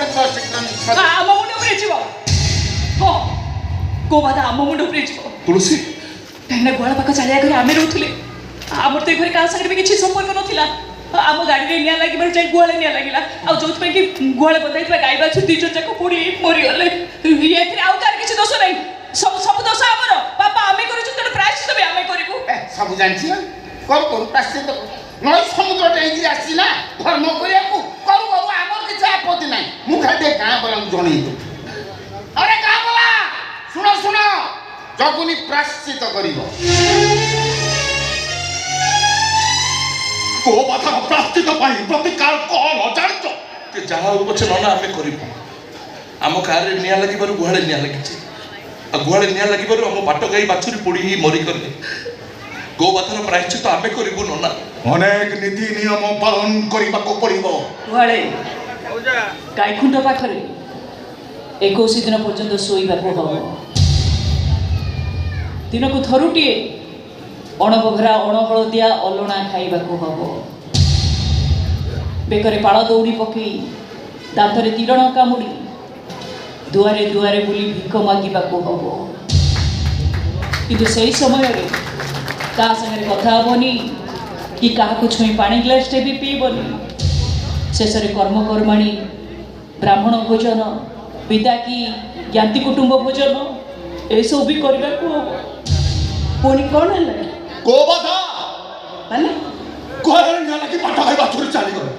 ଆମ ମୁଣ୍ଡ ଉପରେ ଯିବ ହଁ ଗୋବାଧା ଆମ ମୁଣ୍ଡ ଉପରେ ଯିବ ତୁଳସୀ କାହିଁକିନା ଗୁହାଳ ପାଖ ଚାଲିବା ଘରେ ଆମେ ରହୁଥିଲେ ଆମର ତ ଏ ଘରେ କାହା ସାଙ୍ଗରେ ବି କିଛି ସମ୍ପର୍କ ନଥିଲା ଆମ ଗାଡ଼ିରେ ନିଆଁ ଲାଗିବାରୁ ଯାଇ ଗୁହାଳେ ନିଆଁ ଲାଗିଲା ଆଉ ଯୋଉଥିପାଇଁ କି ଗୁହାଳେ ବନ୍ଧାଇଥିବା ଗାଈ ବାଛୁରୀ 2 ଜଣ ଯାକ ପୋଡ଼ି ମରିଗଲେ ଏଥିରେ ଆଉ କାହାର କିଛି ଦୋଷ ନାହିଁ ସବୁ ଦୋଷ ଆମର ବାପା ଆମେ କରୁଛୁ ତେଣୁ ପ୍ରାୟଶ୍ଚିତ ବି ଆମେ କରିବୁ ସବୁ ଜାଣିଛି ନା କରୁ ପ୍ରାଶ୍ଚିତ ନଈ ସମୁଦ୍ର ଟେଇକି ଆସିଛି ନା ଧର୍ମ କରିବାକୁ କରୁ ଆମର କିଛି ଆପତ୍ତି ନାହିଁ ମୁଁ ଖାଲି ଟିକେ ଗାଁ ବାଲାଙ୍କୁ ଜଣେଇ ଦେବି ଆରେ ଗାଁ ବାଲା ଶୁଣ ଜଗୁନି ପ୍ରାଶ୍ଚିତ କରିବ ଗୋବଧର ପ୍ରାଶ୍ଚିତ ପାଇଁ ପ୍ରତିକାର କଣ ଜାଣିଛ ଯାହା ହଉ ପଛେ ନନା ଆମେ କରିବୁ ଆମ କାରରେ ନିଆଁ ଲାଗିବାରୁ ଗୁହାଳେ ନିଆଁ ଲାଗିଛି ଆଉ ଗୁହାଳେ ନିଆଁ ଲାଗିବାରୁ ଆମ ବାଟ ଗାଈ ବାଛୁରୀ ପୋଡ଼ି ମରିଗଲେ ଗୋବଧର ପ୍ରାୟଶ୍ଚିତ ଆମେ କରିବୁ ନନା ଅନେକ ନୀତି ନିୟମ ପାଳନ କରିବାକୁ ପଡ଼ିବ ଗୁହାଳେ ଗାଈଖୁଣ୍ଡ ପାଖରେ 21 ଦିନ ପର୍ଯ୍ୟନ୍ତ ଶୋଇବାକୁ ହବ ଦିନକୁ ଥରୁଟିଏ ଅଣବଘରା ଅଣହଳଦିଆ ଅଲଣା ଖାଇବାକୁ ହବ ବେକରେ ପାଳ ଦଉଡ଼ି ପକେଇ ଦାନ୍ତରେ ତୀରଣ କାମୁଡ଼ି ଦୁଆରେ ଦୁଆରେ ବୁଲି ଭିକ ମାଗିବାକୁ ହବ କିନ୍ତୁ ସେହି ସମୟରେ କାହା ସାଙ୍ଗରେ କଥା ହେବନି କି କାହାକୁ ଛୁଇଁ ପାଣି ଗ୍ଲାସଟେ ବି ପିଇବନି ଶେଷରେ କର୍ମକର୍ମାଣୀ ବ୍ରାହ୍ମଣ ଭୋଜନ ବିଦାକି ଜ୍ଞାତି କୁଟୁମ୍ବ ଭୋଜନ ଏସବୁ ବି କରିବାକୁ ହବ ପୁଣି କ'ଣ ହେଲା ଗୋବଧା ମାନେ ଗୁହାଳେ ନିଆଁ ଲାଗି ବାଟ ଗାଈ ବାଛୁରୀ ଚାଲିଗଲେ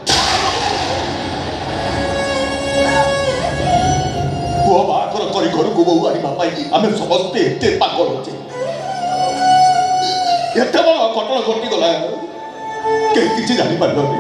ପୁଅ ବାହାଘର କରି ଘରକୁ ବୋହୂ ଆଣିବା ପାଇଁ ଆମେ ସମସ୍ତେ ଏତେ ପାଗଳ ଅଛେ ଏତେ ବଡ଼ ଘଟଣା ଘଟିଗଲା କେହି କିଛି ଜାଣିପାରିବନି